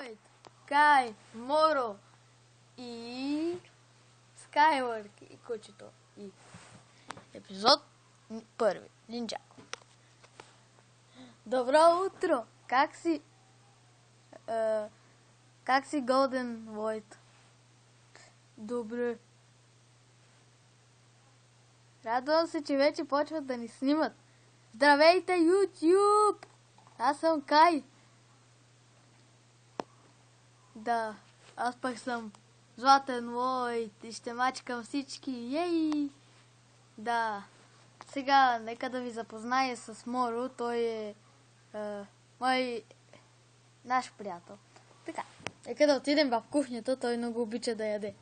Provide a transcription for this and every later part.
Войт, Кай, Моро и Скайворк и кучето. И епизод първи. Нинджако. Добро утро! Как си? Как си, Голден Войт? Добре. Радвам се, че вече почват да ни снимат. Здравейте, YouTube! Аз съм Кай. Да, аз пък съм Златен Войт и ще мачкам всички. Ей! Да, сега нека да ви запозная с Моро. Той е наш приятел. Така, нека да отидем в кухнята. Той много обича да яде.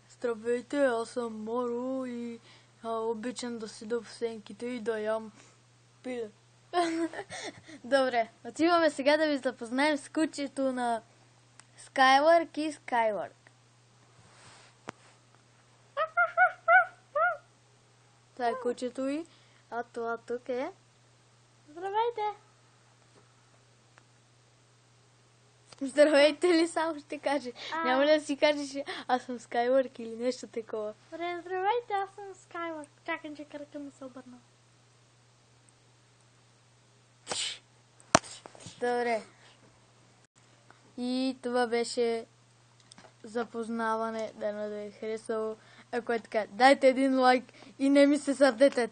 Здравейте, аз съм Моро и обичам да седа в сенките и да ям пиле. Добре, отиваме сега да ви запознаем с кучето на Скайворк и Скайворк. Това е кучето и а това тук е... Здравейте! Здравейте ли само ще каже? Няма ли да си кажеш аз съм Скайворк или нещо такова? Добре, здравейте, аз съм Скайворк. Чакай, че кръка ми се обърна. Добре. И това беше запознаване. Да ви е харесало. Ако е така, дайте един лайк и не ми се сърдете.